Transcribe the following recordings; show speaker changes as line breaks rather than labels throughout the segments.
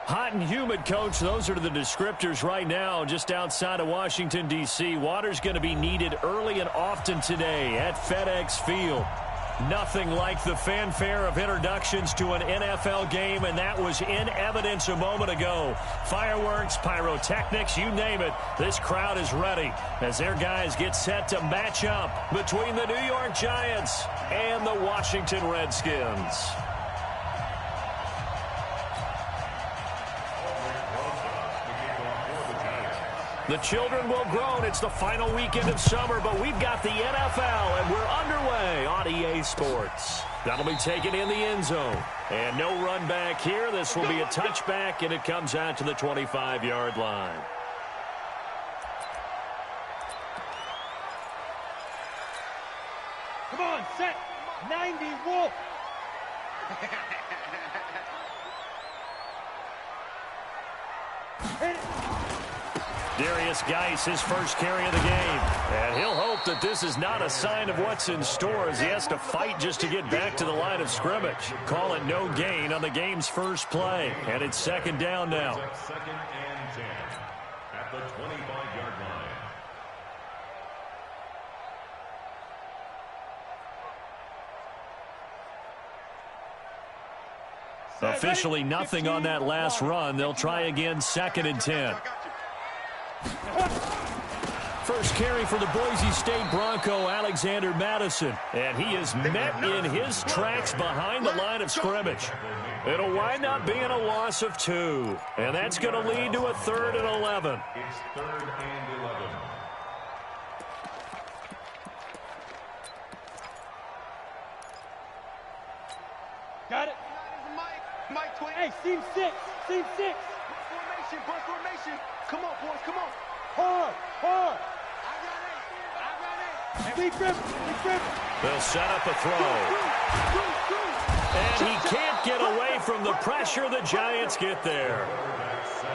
Hot and humid, Coach. Those are the descriptors right now just outside of Washington, D.C. Water's going to be needed early and often today at FedEx Field. Nothing like the fanfare of introductions to an NFL game, and that was in evidence a moment ago. Fireworks, pyrotechnics, you name it. This crowd is ready as their guys get set to match up between the New York Giants and the Washington Redskins. The children will groan. It's the final weekend of summer, but we've got the NFL, and we're underway on EA Sports. That'll be taken in the end zone. And no run back here. This will be a touchback, and it comes out to the 25-yard line.
Come on, set. 90, Wolf. Hit it.
Darius Geis, his first carry of the game. And he'll hope that this is not a sign of what's in store as he has to fight just to get back to the line of scrimmage. Call it no gain on the game's first play. And it's second down now.
Second and 10 at the 25-yard line.
Officially nothing on that last run. They'll try again, second and 10. First carry for the Boise State Bronco, Alexander Madison. And he is met in his tracks behind the line of scrimmage. It'll wind up being a loss of 2. And that's going to lead to a 3rd and 11.
It's 3rd and 11.
Got it.
Mike 20.
Hey, seam 6. Seam 6.
Bus formation. Come on, boys, come on.
Hard.
I got it.
Deep grip.
They'll set up a throw. And he can't get away from the pressure. The Giants get there.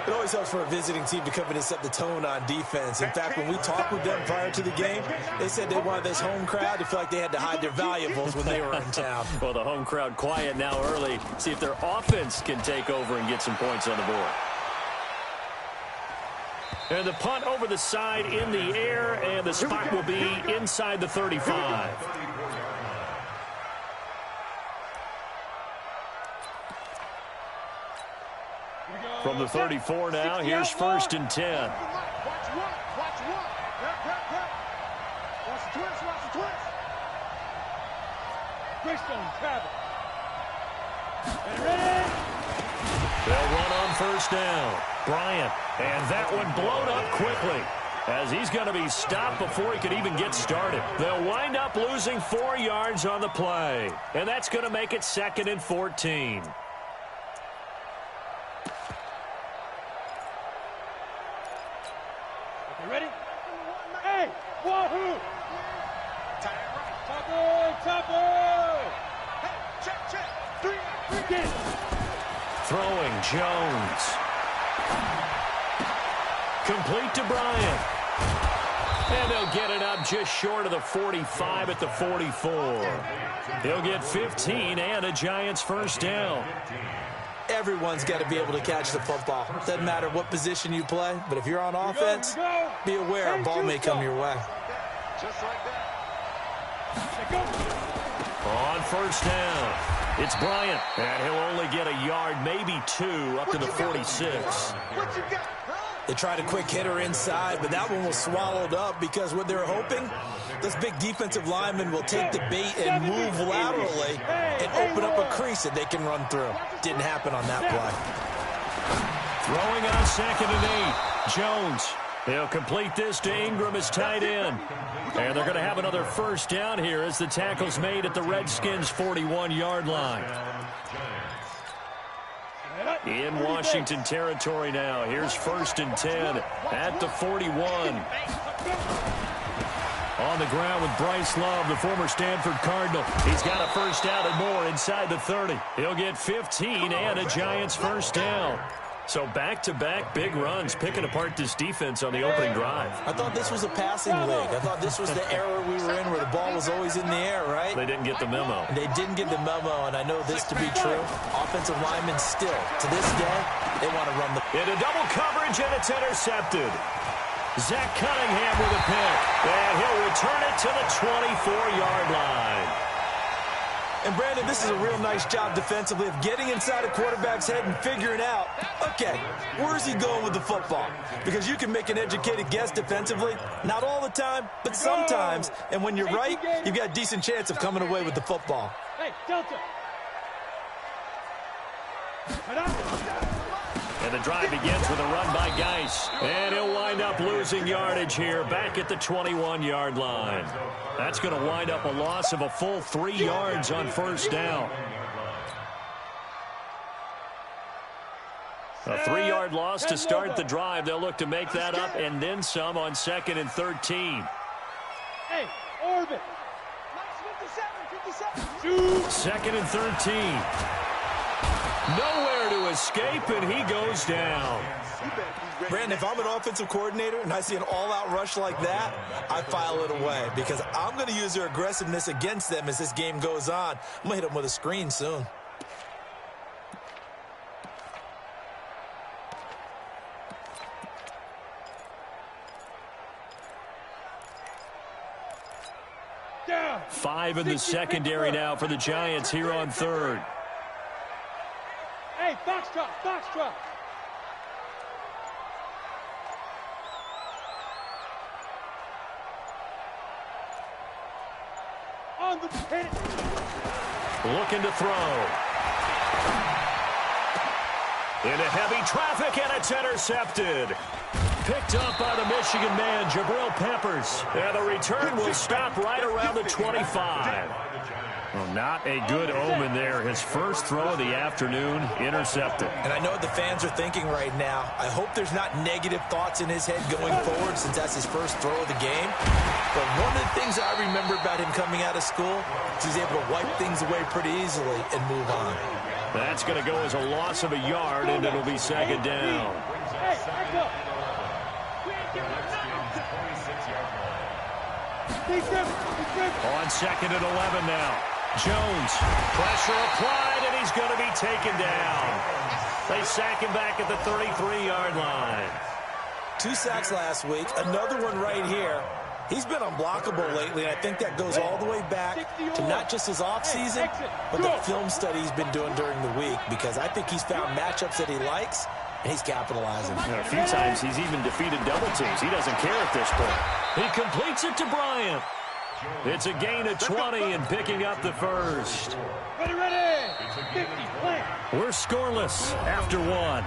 It always helps for a visiting team to come in and set the tone on defense. In fact, when we talked with them prior to the game, they said they wanted this home crowd to feel like they had to hide their valuables when they were in town.
Well, the home crowd quiet now early. See if their offense can take over and get some points on the board. And the punt over the side in the air, and the spot will be inside the 35. From the 34 now, here's 1st and 10.
Watch one. Watch the twist.
Greystone, travel. And ready.
They'll run on 1st down. Bryant, and that one blown up quickly as he's going to be stopped before he could even get started. They'll wind up losing 4 yards on the play, and that's going to make it 2nd and 14.
Okay, ready? Hey, wahoo! Topper!
Hey, check. 3.
Get it.
Throwing Jones. Complete to Bryant. And they'll get it up just short of the 45 at the 44. He'll get 15 and a Giants 1st down.
Everyone's got to be able to catch the football. Doesn't matter what position you play, but if you're on offense, be aware a ball may come your way.
Just like that.
On 1st down, it's Bryant, and he'll only get a yard, maybe 2, up to the 46.
What you got?
They tried a quick hitter inside, but that one was swallowed up because what they're hoping, those big defensive linemen will take the bait and move laterally and open up a crease that they can run through. Didn't happen on that play.
Throwing on 2nd and 8, Jones. He'll complete this to Ingram as tight end. And they're going to have another 1st down here as the tackle's made at the Redskins' 41-yard line. In Washington territory now. Here's 1st and 10 at the 41. On the ground with Bryce Love, the former Stanford Cardinal. He's got a 1st down and more inside the 30. He'll get 15 and a Giants 1st down. So back-to-back big runs, picking apart this defense on the opening drive.
I thought this was a passing league. I thought this was the era we were in where the ball was always in the air, right?
They didn't get the memo.
They didn't get the memo, and I know this to be true. Offensive linemen still, to this day, they want to run the...
Into double coverage, and it's intercepted. Zach Cunningham with a pick, and he'll return it to the 24-yard line.
And, Brandon, this is a real nice job defensively of getting inside a quarterback's head and figuring out, okay, where's he going with the football? Because you can make an educated guess defensively, not all the time, but sometimes. And when you're right, you've got a decent chance of coming away with the football.
Hey, Delta.
And the drive begins with a run by Geis. And he'll wind up losing yardage here back at the 21-yard line. That's going to wind up a loss of a full 3 yards on first down. A 3-yard loss to start the drive. They'll look to make that up and then some on 2nd and 13.
Hey, orbit.
2nd and 13. Nowhere to escape, and he goes down.
Brandon, if I'm an offensive coordinator and I see an all-out rush like that, I file it away because I'm going to use their aggressiveness against them as this game goes on. I'm going to hit them with a screen soon.
Down.
5 in the secondary now for the Giants here on 3rd.
Hey, box drop. On the pin.
Looking to throw. Into heavy traffic, and it's intercepted. Picked up by the Michigan man, Jabril Peppers. And the return will stop right around the 25. Well, not a good omen there. His first throw of the afternoon intercepted.
And I know what the fans are thinking right now. I hope there's not negative thoughts in his head going forward since that's his first throw of the game. But one of the things I remember about him coming out of school is he's able to wipe things away pretty easily and move on.
That's going to go as a loss of a yard, and it'll be 2nd down.
Hey, back up.
On 2nd and 11 now. Jones, pressure applied, and he's going to be taken down. They sack him back at the 33-yard line.
2 sacks last week, another one right here. He's been unblockable lately, and I think that goes all the way back to not just his offseason, but the film study he's been doing during the week, because I think he's found matchups that he likes, and he's capitalizing.
And a few times he's even defeated double teams. He doesn't care at this point. He completes it to Bryant. It's a gain of 20 and picking up the first.
Ready. 50, plant.
We're scoreless after 1.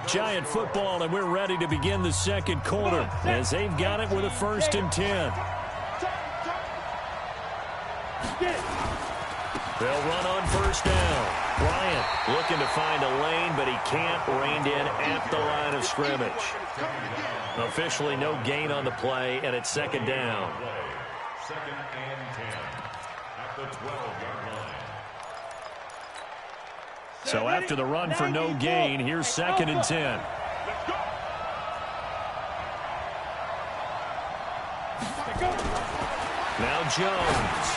Giant football, and we're ready to begin the second quarter as they've got it with a 1st and 10. They'll run on first down. Bryant looking to find a lane, but he can't, reined in at the line of scrimmage. Officially no gain on the play, and it's 2nd down.
2nd and 10 at the 12-yard line.
So after the run for no gain, here's 2nd and 10. Now Jones.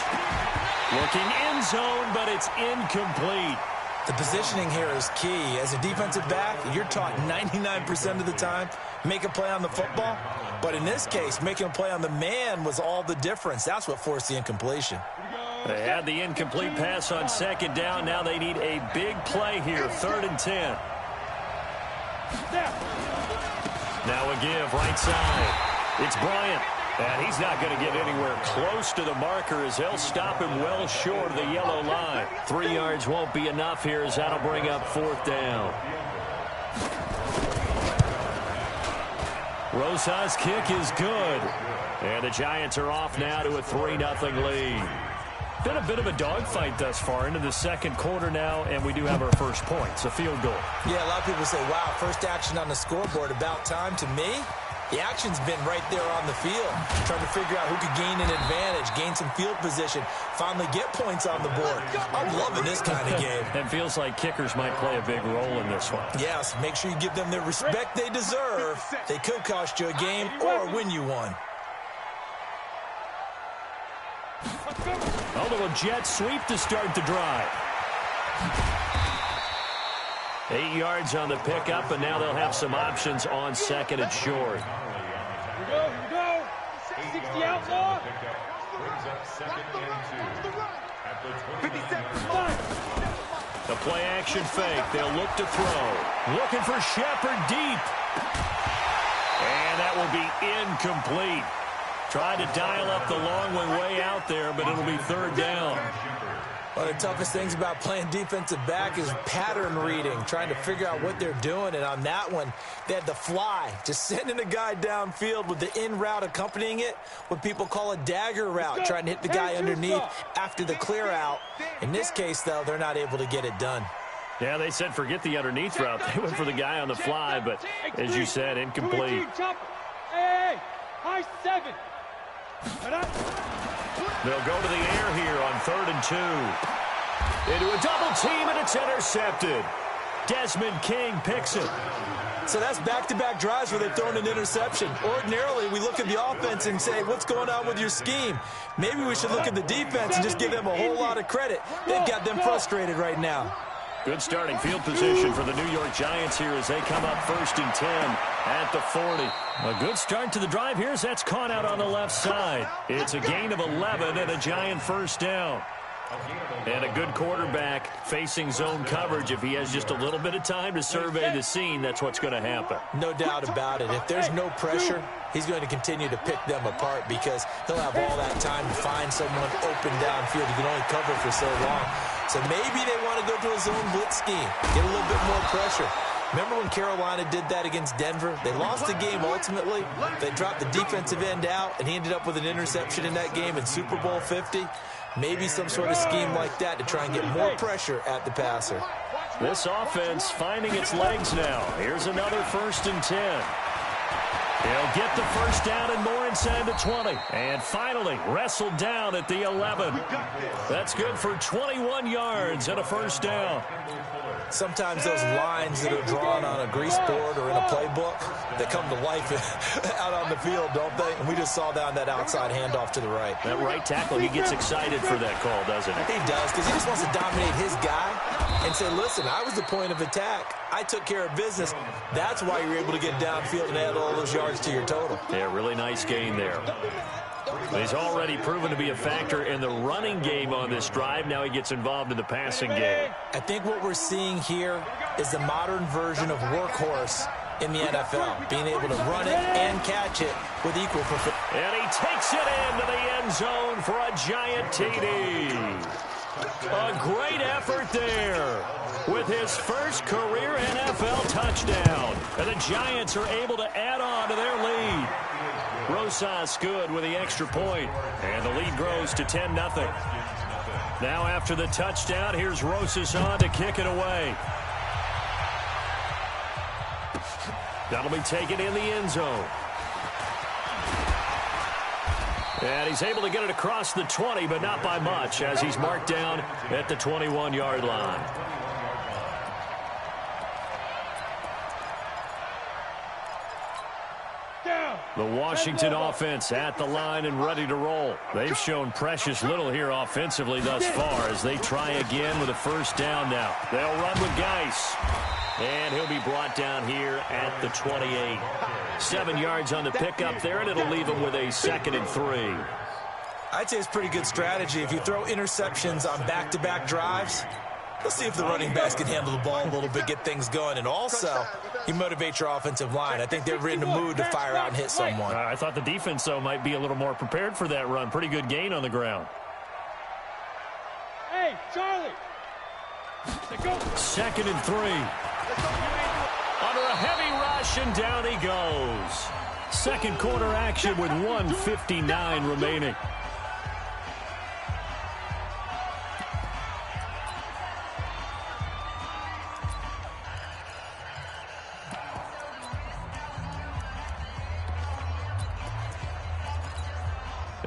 Looking end zone, but it's incomplete.
The positioning here is key. As a defensive back, you're taught 99% of the time, make a play on the football. But in this case, making a play on the man was all the difference. That's what forced the incompletion.
They had the incomplete pass on 2nd down. Now they need a big play here, 3rd and 10. Now a give right side. It's Bryant. And he's not going to get anywhere close to the marker as they'll stop him well short of the yellow line. 3 yards won't be enough here as that'll bring up 4th down. Rosa's kick is good. And the Giants are off now to a 3-0 lead. Been a bit of a dogfight thus far into the second quarter now, and we do have our first point. It's a field goal.
Yeah, a lot of people say, wow, first action on the scoreboard, about time. To me, The action's been right there on the field, trying to figure out who could gain an advantage, gain some field position, finally get points on the board. I'm loving this kind of game.
It feels like kickers might play a big role in this one.
Yes, make sure you give them the respect they deserve. They could cost you a game or win you one.
A little jet sweep to start the drive. 8 yards on the pickup, and now they'll have some options on second and short.
Here we go. 60 outlaw.
Brings up second and 2 at the
57.
The play action fake. They'll look to throw. Looking for Shepard deep. And that will be incomplete. Tried to dial up the long one way out there, but it'll be third down.
One of the toughest things about playing defensive back is pattern reading, trying to figure out what they're doing. And on that one, they had to fly, just sending a guy downfield with the in route accompanying it, what people call a dagger route, trying to hit the guy underneath after the clear out. In this case, though, they're not able to get it done.
Yeah, they said forget the underneath route. They went for the guy on the fly, but as you said, incomplete.
Hey, high 7.
They'll go to the air here on 3rd and 2. Into a double team, and it's intercepted. Desmond King picks it.
So that's back-to-back drives where they've thrown an interception. Ordinarily, we look at the offense and say, what's going on with your scheme? Maybe we should look at the defense and just give them a whole lot of credit. They've got them frustrated right now.
Good starting field position for the New York Giants here as they come up 1st and 10 at the 40. A good start to the drive here as that's caught out on the left side. It's a gain of 11 and a Giant first down. And a good quarterback facing zone coverage. If he has just a little bit of time to survey the scene, that's what's going to happen.
No doubt about it. If there's no pressure, he's going to continue to pick them apart because he'll have all that time to find someone open downfield. He can only cover for so long. So maybe they want to go to a zone blitz scheme, get a little bit more pressure. Remember when Carolina did that against Denver? They lost the game ultimately. They dropped the defensive end out, and he ended up with an interception in that game in Super Bowl 50. Maybe some sort of scheme like that to try and get more pressure at the passer.
This offense finding its legs now. Here's another 1st and 10. He'll get the first down and more inside the 20. And finally wrestled down at the 11. That's good for 21 yards and a first down.
Sometimes those lines that are drawn on a grease board or in a playbook, they come to life out on the field, don't they? And we just saw down that outside handoff to the right.
That right tackle, he gets excited for that call, doesn't he?
He does, because he just wants to dominate his guy and say, listen, I was the point of attack. I took care of business. That's why you're able to get downfield and add all those yards to your total.
Yeah, really nice gain there. He's already proven to be a factor in the running game on this drive. Now he gets involved in the passing game.
I think what we're seeing here is the modern version of workhorse in the NFL, being able to run it and catch it with equal perfection.
And he takes it into the end zone for a Giant TD. A great effort there with his first career NFL touchdown. And the Giants are able to add on to their lead. Rosas good with the extra point, and the lead grows to 10-0. Now after the touchdown, here's Rosas on to kick it away. That'll be taken in the end zone. And he's able to get it across the 20, but not by much, as he's marked down at the 21-yard line. The Washington offense at the line and ready to roll. They've shown precious little here offensively thus far as they try again with a first down now. They'll run with Geis. And he'll be brought down here at the 28. 7 yards on the pickup there, and it'll leave him with a 2nd and 3.
I'd say it's pretty good strategy. If you throw interceptions on back-to-back drives, let's see if the running backs can handle the ball a little bit, get things going. And also, you motivate your offensive line. I think they're in the mood to fire out and hit someone.
I thought the defense, though, might be a little more prepared for that run. Pretty good gain on the ground.
Hey, Charlie.
2nd and 3. Under a heavy rush, and down he goes. Second quarter action with 1:59 remaining.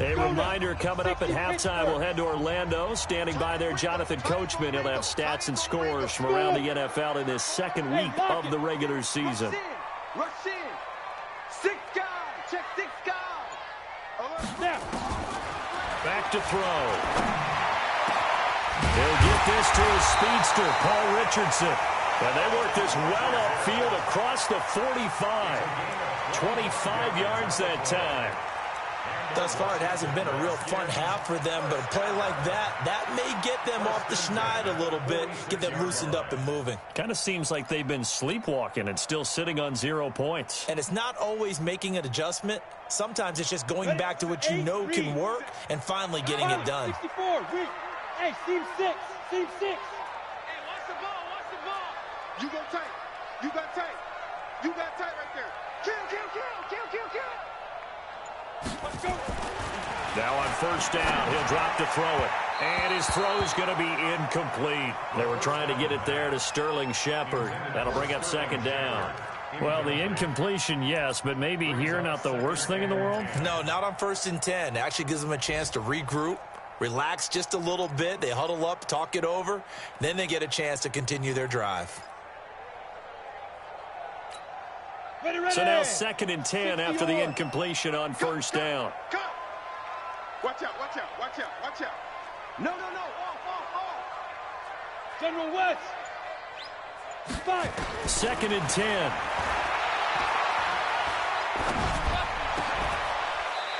A reminder coming up at halftime, we'll head to Orlando. Standing by there, Jonathan Coachman. He'll have stats and scores from around the NFL in his second week of the regular season.
Rush in. 6 guys. Check 6 guys.
Snap.
Back to throw. He'll get this to his speedster, Paul Richardson. And they work this well upfield across the 45. 25 yards that time.
Thus far, it hasn't been a real fun half for them, but a play like that may get them off the schneid a little bit, get them loosened up and moving.
Kind of seems like they've been sleepwalking and still sitting on 0 points.
And it's not always making an adjustment. Sometimes it's just going back to what you know can work and finally getting it done.
64. Read. Hey, team 6. Team 6.
Hey, watch the ball. Watch the ball. You go tight. You got tight. You got tight right there. Kill, kill, kill, kill, kill, kill. Let's go.
Now on first down, he'll drop to throw it. And his throw is going to be incomplete. They were trying to get it there to Sterling Shepard. That'll bring up second down. Well, the incompletion, yes, but maybe here not the worst thing in the world?
No, not on 1st and 10. It actually gives them a chance to regroup, relax just a little bit. They huddle up, talk it over. Then they get a chance to continue their drive.
Ready, ready.
So now 2nd and 10 after the incompletion on first down.
Cut. Watch out, watch out, watch out, watch out. No, no, no. Off.
General West. 5.
2nd and 10.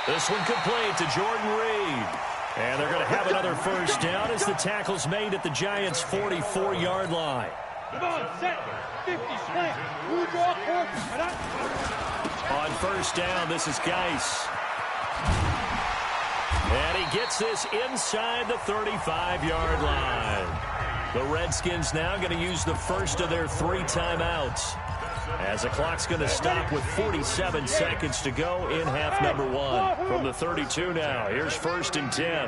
This one complete to Jordan Reed. And they're going to have another first down as the tackle's made at the Giants' 44-yard line.
Come on, set. 50, slant. Who draw court?
On first down, this is Geis. And he gets this inside the 35-yard line. The Redskins now going to use the first of their 3 timeouts, as the clock's going to stop with 47 seconds to go in half number 1. From the 32 now, here's 1st and 10.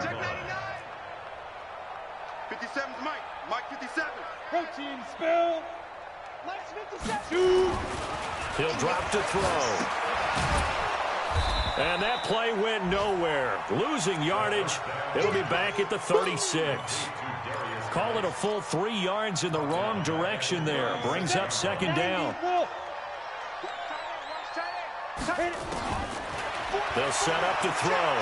57's Mike. Mike 57.
Protein spill.
Mike's 57.
2.
He'll drop to throw. And that play went nowhere. Losing yardage. It'll be back at the 36. Call it a full 3 yards in the wrong direction there. Brings up second down. They'll set up to throw.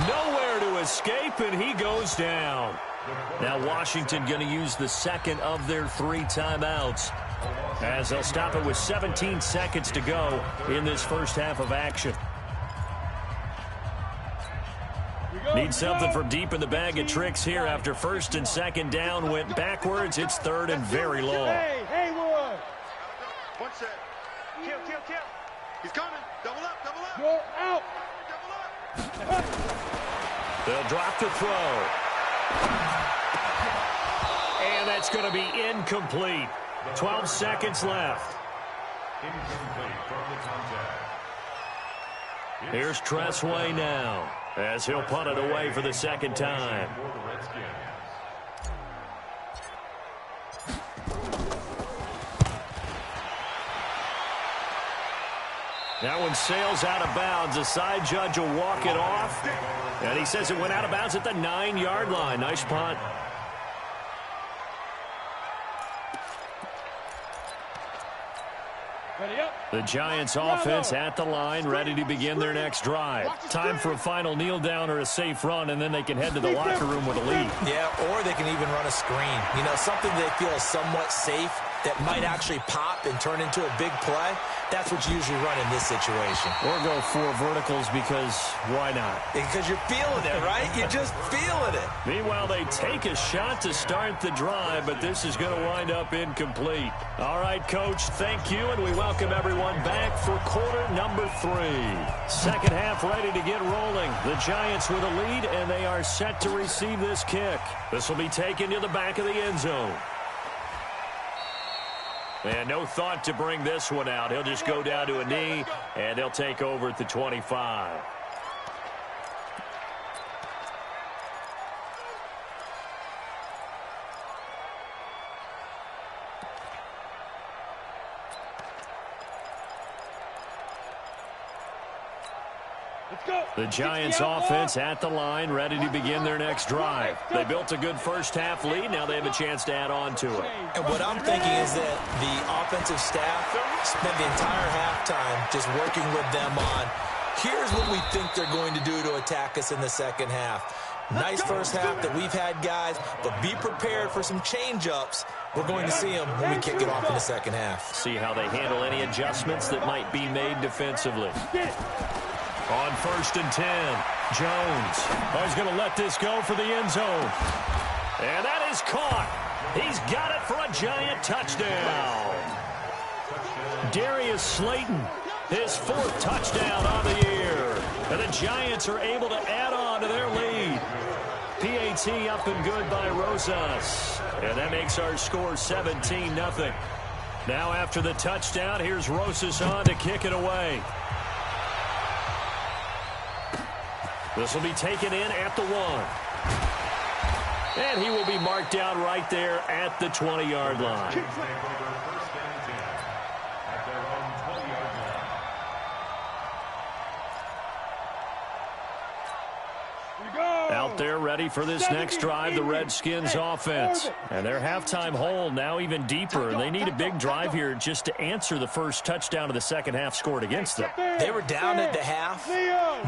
Nowhere to escape, and he goes down. Now Washington going to use the second of their 3 timeouts, as they'll stop it with 17 seconds to go in this first half of action. Need something from deep in the bag of tricks here after 1st and 2nd down went backwards. It's 3rd and very long.
Hey, Haywood.
One set. Kill, kill, kill. He's coming. Double up, double up.
You're out.
Double up.
They'll drop to throw. And that's going to be incomplete. 12 seconds left.
Incomplete from the contact.
Here's Tressway now, as he'll punt it away for the 2nd time.
For the Redskins.
That one sails out of bounds. The side judge will walk it off. And he says it went out of bounds at the 9-yard line. Nice punt.
Ready up.
The Giants offense at the line, ready to begin their next drive. Time for a final kneel down or a safe run, and then they can head to the locker room with a lead.
Yeah, or they can even run a screen. You know, something they feel is somewhat safe that might actually pop and turn into a big play. That's what you usually run in this situation.
Or go 4 verticals, because why not?
Because you're feeling it, right? You're just feeling it.
Meanwhile, they take a shot to start the drive, but this is going to wind up incomplete. All right, Coach, thank you, and we welcome everyone back for quarter number 3. Second half ready to get rolling. The Giants with a lead, and they are set to receive this kick. This will be taken to the back of the end zone. And no thought to bring this one out. He'll just go down to a knee, and they'll take over at the 25.
Let's
The Giants offense at the line, ready to begin their next drive. They built a good first-half lead. Now they have a chance to add on to it.
And what I'm thinking is that the offensive staff spent the entire halftime just working with them on, here's what we think they're going to do to attack us in the second half. Nice first half that we've had, guys, but be prepared for some change-ups. We're going to see them when we kick it off in the second half.
See how they handle any adjustments that might be made defensively. On 1st and 10, Jones is going to let this go for the end zone. And that is caught. He's got it for a Giant touchdown. Darius Slayton, his 4th touchdown on the year. And the Giants are able to add on to their lead. PAT up and good by Rosas. And that makes our score 17-0. Now after the touchdown, here's Rosas on to kick it away. This will be taken in at the 1. And he will be marked down right there at the 20-yard line. Out there ready for this next drive, the Redskins offense. And their halftime hole now even deeper. And they need a big drive here just to answer the first touchdown of the second half scored against them.
They were down at the half.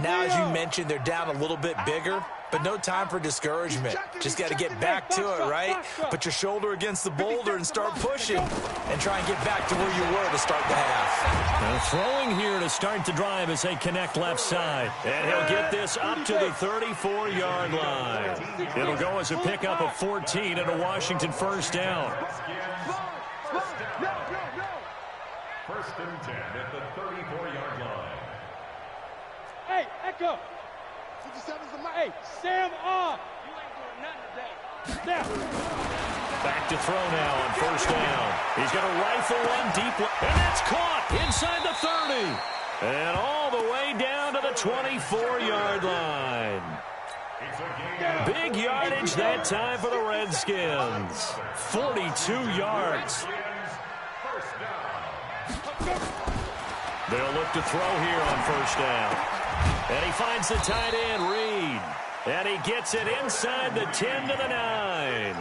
Now, as you mentioned, they're down a little bit bigger. But no time for discouragement. Just got to get back to it, right? Put your shoulder against the boulder and start pushing. And try and get back to where you were to start the half.
And throwing here to start the drive as they connect left side. And he'll get this up to the 34-yard line. It'll go as a pickup of 14 and a Washington first down.
1st and 10 at the 34-yard line.
Hey, Echo. Hey, Sam off. You ain't doing nothing today. Snap.
Back to throw now on 1st down. He's going to rifle one deep, and that's caught inside the 30. And all the way down to the 24-yard line. Big yardage that time for the Redskins. 42 yards. They'll look to throw here on 1st down. And he finds the tight end, Reed. And he gets it inside the 10 to the 9.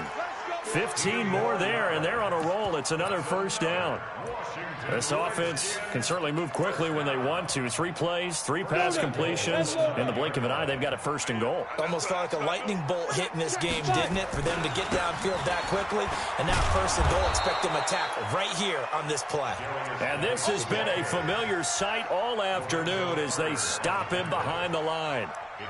15 more there, and they're on a roll. It's another 1st down. This offense can certainly move quickly when they want to. 3 plays, 3 pass completions. In the blink of an eye, they've got a 1st and goal.
Almost felt like a lightning bolt hit in this game, didn't it? For them to get downfield that quickly. And now 1st and goal, expect them to attack right here on this play.
And this has been a familiar sight all afternoon as they stop him behind the line.
I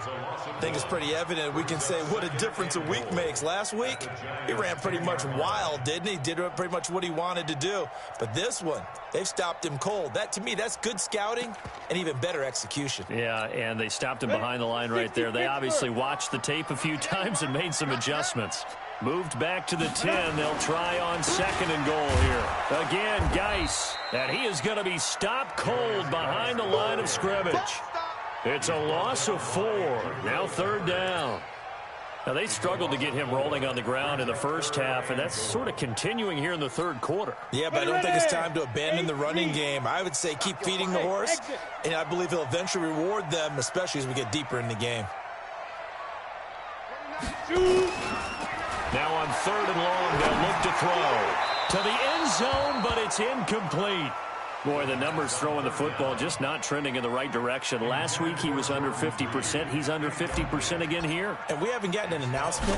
think it's pretty evident. We can say what a difference a week makes. Last week, he ran pretty much wild, didn't he? Did pretty much what he wanted to do. But this one, they've stopped him cold. That, to me, that's good scouting and even better execution.
Yeah, and they stopped him behind the line right there. They obviously watched the tape a few times and made some adjustments. Moved back to the 10. They'll try on 2nd and goal here. Again, Geis. And he is going to be stopped cold behind the line of scrimmage. It's a loss of 4. Now 3rd down. Now, they struggled to get him rolling on the ground in the first half, and that's sort of continuing here in the 3rd quarter.
Yeah, but I don't think it's time to abandon the running game. I would say keep feeding the horse, and I believe he'll eventually reward them, especially as we get deeper in the game.
Now on 3rd and long, they'll look to throw to the end zone, but it's incomplete. Boy, the numbers throwing the football just not trending in the right direction. Last week, he was under 50%. He's under 50% again here.
And we haven't gotten an announcement,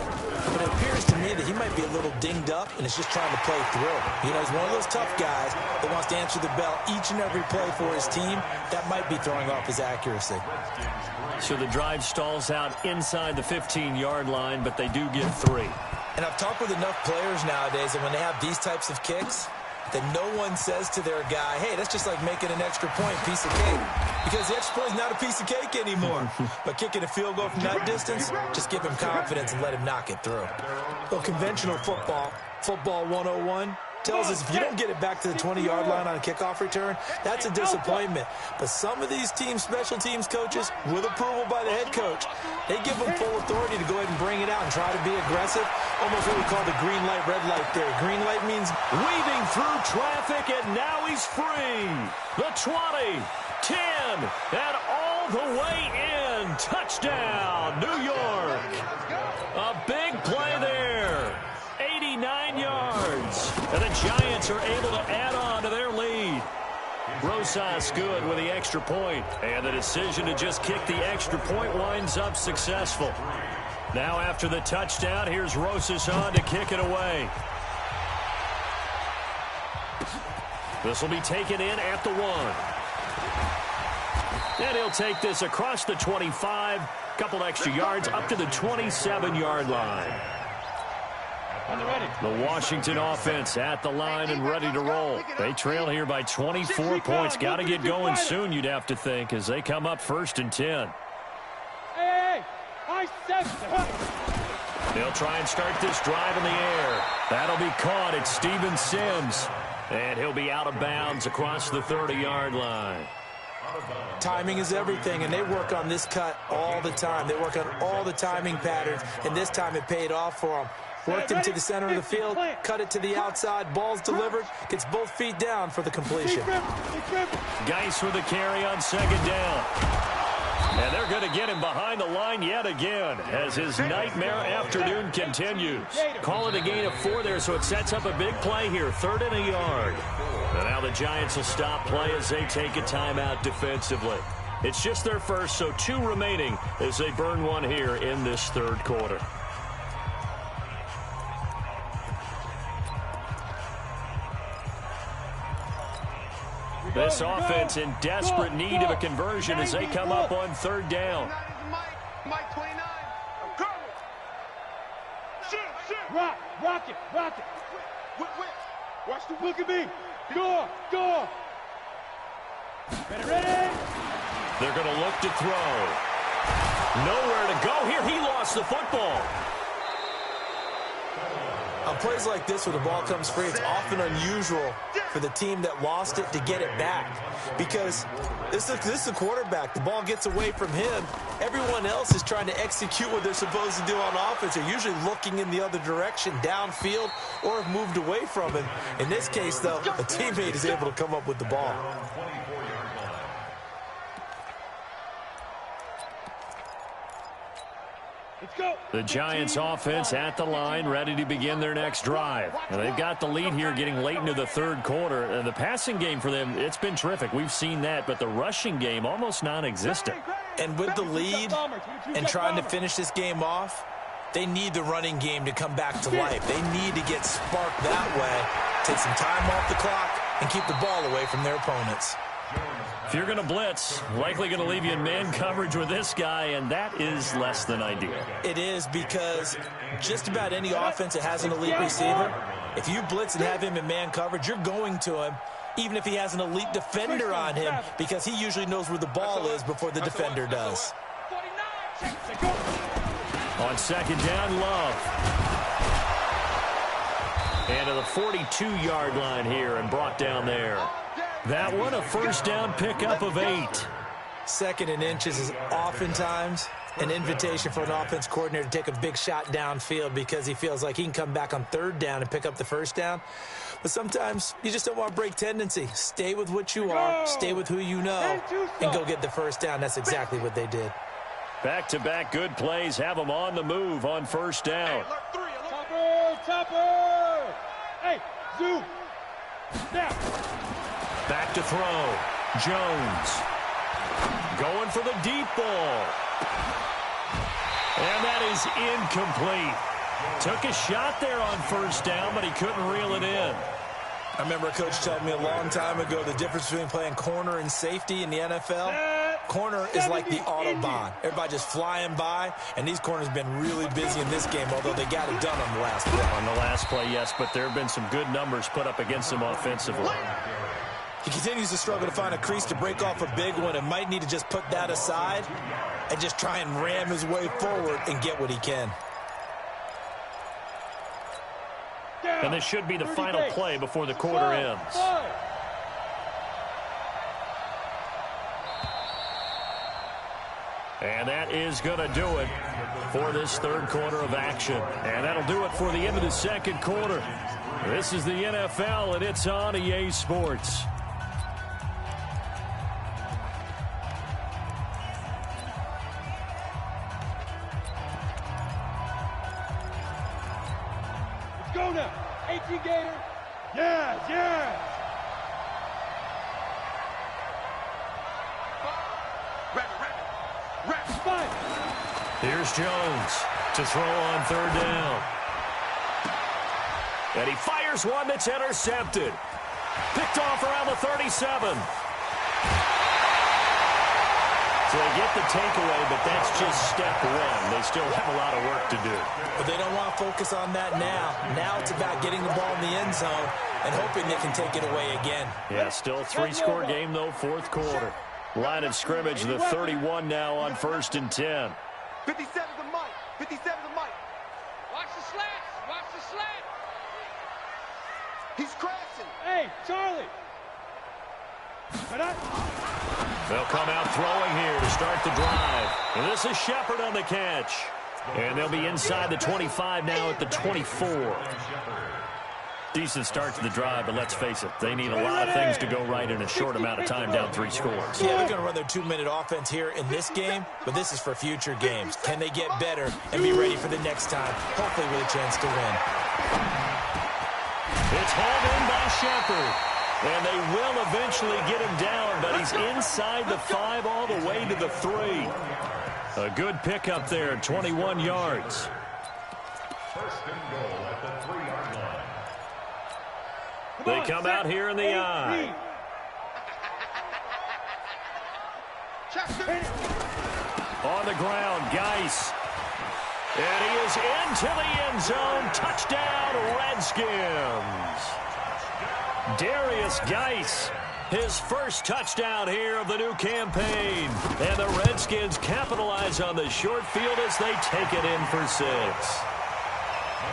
but it appears to me that he might be a little dinged up and is just trying to play through. You know, he's one of those tough guys that wants to answer the bell each and every play for his team. That might be throwing off his accuracy.
So the drive stalls out inside the 15-yard line, but they do get 3.
And I've talked with enough players nowadays, and when they have these types of kicks, that no one says to their guy, hey, that's just like making an extra point, piece of cake. Because the extra point is not a piece of cake anymore. But kicking a field goal from that distance, just give him confidence and let him knock it through. Well, conventional football 101, tells us if you don't get it back to the 20-yard line on a kickoff return, that's a disappointment. But some of these teams, special teams coaches, with approval by the head coach, they give them full authority to go ahead and bring it out and try to be aggressive. Almost what we call the green light, red light theory. Green light means
weaving through traffic, and now he's free. The 20, 10, and all the way in. in. Touchdown, New York. A big play there. 89 yards. And the Giants are able to add on to their lead. Rosas good with the extra point. And the decision to just kick the extra point winds up successful. Now after the touchdown, here's Rosas on to kick it away. This will be taken in at the 1. And he'll take this across the 25, couple extra yards up to the 27-yard line. The Washington offense at the line and ready to roll. They trail here by 24 points. Got to get going soon, you'd have to think, as they come up 1st and 10.
Hey,
They'll try and start this drive in the air. That'll be caught at Steven Sims. And he'll be out of bounds across the 30-yard line.
Timing is everything, and they work on this cut all the time. They work on all the timing patterns, and this time it paid off for them. Worked him to the center of the field, cut it to the outside, ball's delivered, gets both feet down for the completion.
Geis with a carry on 2nd down. And they're going to get him behind the line yet again as his nightmare afternoon continues. Call it a gain of 4 there, so it sets up a big play here, 3rd and a yard. And now the Giants will stop play as they take a timeout defensively. It's just their first, so 2 remaining as they burn one here in this 3rd quarter. This offense in desperate need of a conversion as they come up on 3rd down.
Mike 29. I'm coming. Shoot.
Rock it.
Whip. Watch the
Look at me. Go. Ready.
They're going to look to throw. Nowhere to go here. He lost the football.
On plays like this where the ball comes free, it's often unusual for the team that lost it to get it back. Because this is a quarterback. The ball gets away from him. Everyone else is trying to execute what they're supposed to do on offense. They're usually looking in the other direction, downfield, or have moved away from him. In this case, though, a teammate is able to come up with the ball.
The Giants offense at the line, ready to begin their next drive. And they've got the lead here getting late into the 3rd quarter. And the passing game for them, it's been terrific. We've seen that, but the rushing game almost non-existent.
And with the lead and trying to finish this game off, they need the running game to come back to life. They need to get sparked that way, take some time off the clock, and keep the ball away from their opponents.
If you're going to blitz, likely going to leave you in man coverage with this guy, and that is less than ideal.
It is, because just about any offense that has an elite receiver, if you blitz and have him in man coverage, you're going to him, even if he has an elite defender on him, because he usually knows where the ball is before the defender does.
On 2nd down, Love. And to the 42-yard line here and brought down there. That one, a 1st down pickup of 8.
2nd and inches is oftentimes an invitation for an offense coordinator to take a big shot downfield because he feels like he can come back on 3rd down and pick up the 1st down. But sometimes you just don't want to break tendency. Stay with what you are, stay with who you know, and go get the 1st down. That's exactly what they did.
Back-to-back good plays have them on the move on 1st down.
Topper! Hey, zoom! Snap!
Back to throw. Jones. Going for the deep ball. And that is incomplete. Took a shot there on 1st down, but he couldn't reel it in.
I remember a coach telling me a long time ago the difference between playing corner and safety in the NFL. Corner is like the Autobahn. Everybody just flying by, and these corners have been really busy in this game, although they got it done on the last play.
On the last play, yes, but there have been some good numbers put up against him offensively.
He continues to struggle to find a crease to break off a big one and might need to just put that aside and just try and ram his way forward and get what he can.
And this should be the final play before the quarter ends. And that is going to do it for this 3rd quarter of action. And that'll do it for the end of the 2nd quarter. This is the NFL, and it's on EA Sports.
Let's go now. 18 Gator. Yes, yes. Rapid.
Here's Jones to throw on third down. And he fires one that's intercepted. Picked off around the 37. So they get the takeaway, but that's just step one. They still have a lot of work to do.
But they don't want to focus on that now. Now it's about getting the ball in the end zone and hoping they can take it away again.
Yeah, still a three-score game, though, fourth quarter. Line of scrimmage, the 31 now on 1st and 10.
57 to Mike. 57 to Mike.
Watch the slant. Watch the slant.
He's crashing.
Hey, Charlie.
They'll come out throwing here to start the drive. And this is Shepard on the catch. And they'll be inside the 25 now at the 24. Decent start to the drive, but let's face it, they need a lot of things to go right in a short amount of time, down 3 scores.
Yeah, they're going to run their 2-minute offense here in this game, but this is for future games. Can they get better and be ready for the next time, hopefully with a chance to win?
It's hauled in by Shepard. And they will eventually get him down, but he's inside the 5 all the way to the 3. A good pickup there, 21 yards.
First and goal at the 3-yard line.
They come out here in the I. On the ground, Geis. And he is into the end zone. Touchdown, Redskins. Darius Geis, his first touchdown here of the new campaign. And the Redskins capitalize on the short field as they take it in for 6.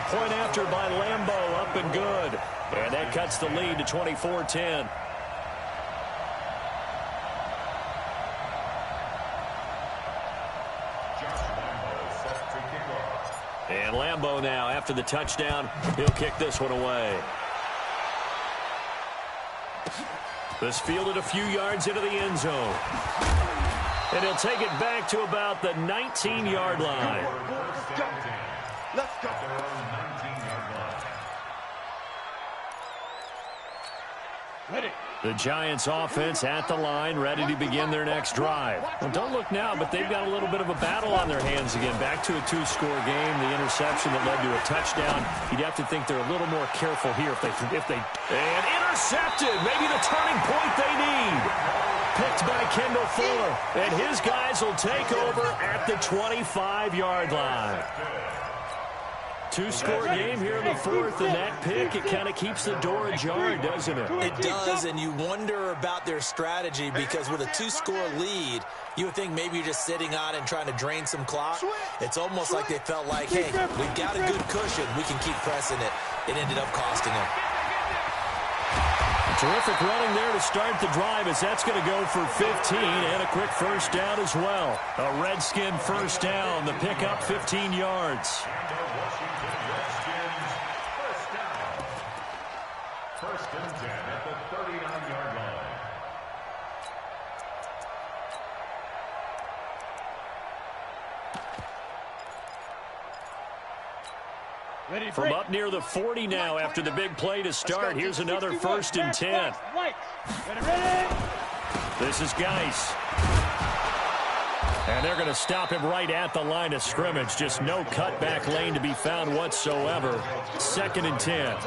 Point after by Lambeau, up and good. And that cuts the lead to 24-10. And Lambeau now, after the touchdown, he'll kick this one away. This fielded a few yards into the end zone. And he'll take it back to about the 19-yard line.
Let's go.
Ready.
The Giants offense at the line, ready to begin their next drive. Well, don't look now, but they've got a little bit of a battle on their hands again. Back to a 2-score game. The interception that led to a touchdown. You'd have to think they're a little more careful here if they and intercepted. Maybe the turning point they need. Picked by Kendall Fuller. And his guys will take over at the 25-yard line. 2-score game here in the 4th, and that pick, it kind of keeps the door ajar, doesn't it?
It does, and you wonder about their strategy because with a 2-score lead, you would think maybe you're just sitting on it and trying to drain some clock. It's almost like they felt like, hey, we've got a good cushion. We can keep pressing it. It ended up costing them.
Terrific running there to start the drive as that's going to go for 15 and a quick first down as well. A Redskin first down, the pickup 15 yards.
First and 10 at the 39-yard line.
Ready.
From up near the 40 now after the big play to start. Here's another 1st and 10.
Ready.
This is Geis. And they're going to stop him right at the line of scrimmage. Just no cutback lane to be found whatsoever. 2nd and 10.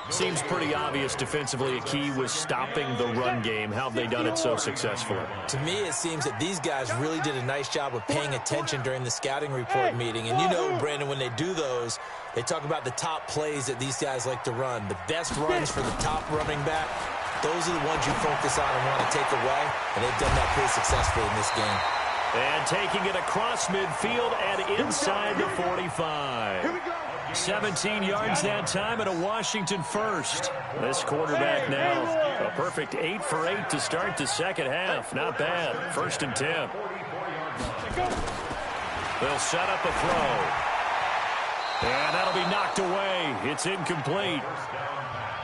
Seems pretty obvious defensively a key was stopping the run game. How have they done it so successfully?
To me, it seems that these guys really did a nice job of paying attention during the scouting report meeting. And you know, Brandon, when they do those, they talk about the top plays that these guys like to run. The best runs for the top running back, those are the ones you focus on and want to take away. And they've done that pretty successfully in this game.
And taking it across midfield and inside the 45.
Here we go.
17 yards that time and a Washington first. This quarterback now, a perfect 8 for 8 to start the second half. Not bad. 1st and 10. They'll set up a throw. And that'll be knocked away. It's incomplete.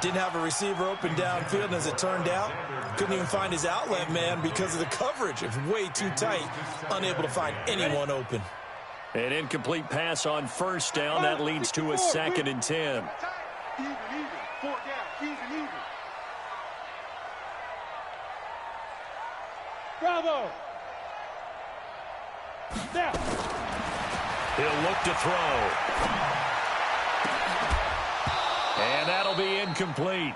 Didn't have a receiver open downfield, and as it turned out, couldn't even find his outlet man because of the coverage. It was way too tight, unable to find anyone open.
An incomplete pass on first down. That leads to a 2nd and 10.
Even. 4 down. Even.
Bravo. Snap.
He'll look to throw. And that'll be incomplete.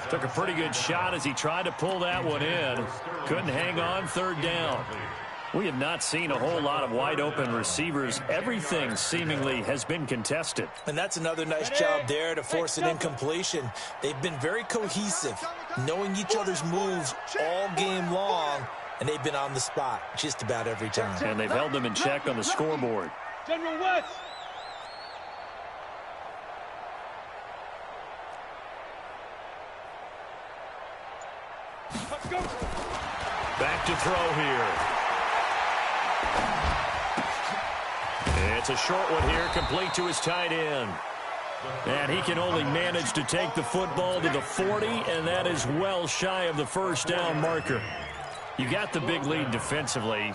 Took a pretty good shot as he tried to pull that one in. Couldn't hang on, 3rd down. We have not seen a whole lot of wide-open receivers. Everything seemingly has been contested.
And that's another nice job there to force an incompletion. They've been very cohesive, knowing each other's moves all game long, and they've been on the spot just about every time.
And they've held them in check on the scoreboard.
General West. Let's go.
Back to throw here. It's a short one here, complete to his tight end. And he can only manage to take the football to the 40, and that is well shy of the first down marker. You got the big lead defensively,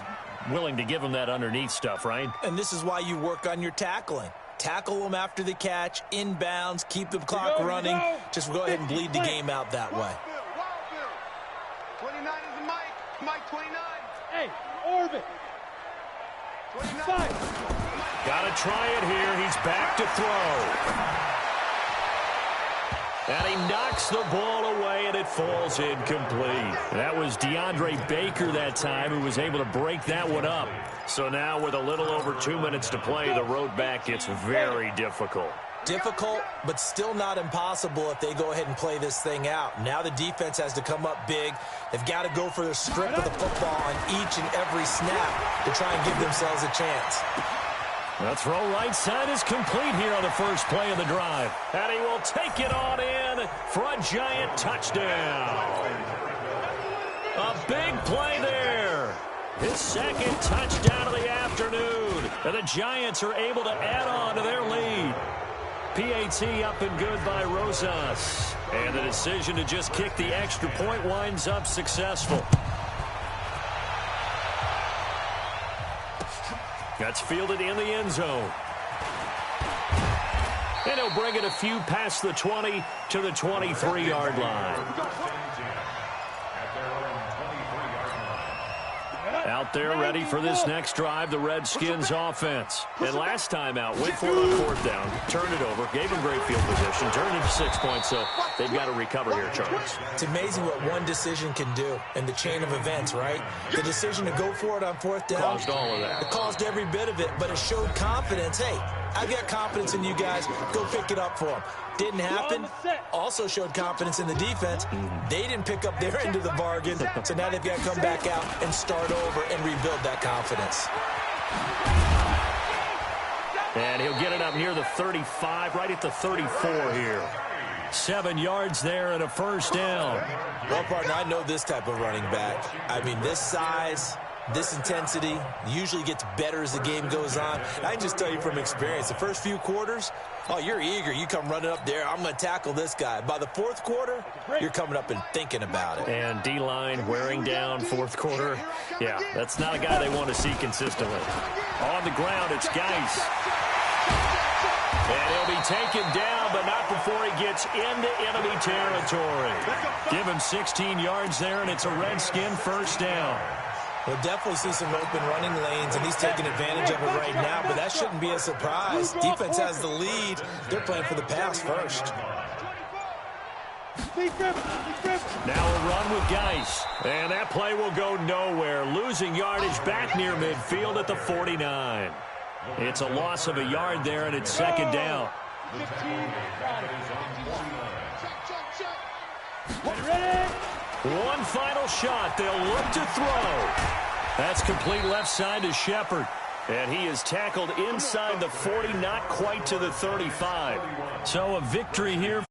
willing to give him that underneath stuff, right?
And this is why you work on your tackling. Tackle them after the catch, inbounds, keep the clock running. Just go ahead and bleed the game out that way.
29 is Mike 29.
Hey, orbit.
29.
Got to try it here. He's back to throw. And he knocks the ball away, and it falls incomplete. That was DeAndre Baker that time who was able to break that one up. So now with a little over 2 minutes to play, the road back gets very difficult.
Difficult, but still not impossible if they go ahead and play this thing out. Now the defense has to come up big. They've got to go for the strip of the football on each and every snap to try and give themselves a chance.
The throw right side is complete here on the first play of the drive. And he will take it on in for a giant touchdown. A big play there. His 2nd touchdown of the afternoon. And the Giants are able to add on to their lead. PAT up and good by Rosas. And the decision to just kick the extra point winds up successful. That's fielded in the end zone. And he'll bring it a few past the 20 to the 23-yard line. Out there ready for this next drive, the Redskins offense. And last time out, went for it on 4th down, turned it over, gave them great field position, turned it to 6 points, so they've got to recover here, Charles.
It's amazing what one decision can do in the chain of events, right? The decision to go for it on 4th down.
Caused all of that.
It caused every bit of it, but it showed confidence. Hey, I've got confidence in you guys. Go pick it up for them. Didn't happen. Also showed confidence in the defense. They didn't pick up their end of the bargain, so now they've got to come back out and start over and rebuild that confidence.
And he'll get it up near the 35, right at the 34 here. 7 yards there and a first down.
Well, partner, I know this type of running back. I mean, this size, this intensity usually gets better as the game goes on. I can just tell you from experience, the first few quarters, oh, you're eager. You come running up there, I'm going to tackle this guy. By the 4th quarter, you're coming up and thinking about it.
And D-line wearing down 4th quarter. Yeah, that's not a guy they want to see consistently. On the ground, it's Geis. And he'll be taken down, but not before he gets into enemy territory. Give him 16 yards there, and it's a Redskin first down.
We'll definitely see some open running lanes, and he's taking advantage of it right now, but that shouldn't be a surprise. Defense has the lead. They're playing for the pass first.
Now a run with Geis. And that play will go nowhere. Losing yardage back near midfield at the 49. It's a loss of a yard there, and it's 2nd down. One final shot. They'll look to throw. That's complete left side to Shepard. And he is tackled inside the 40, not quite to the 35. So a victory here.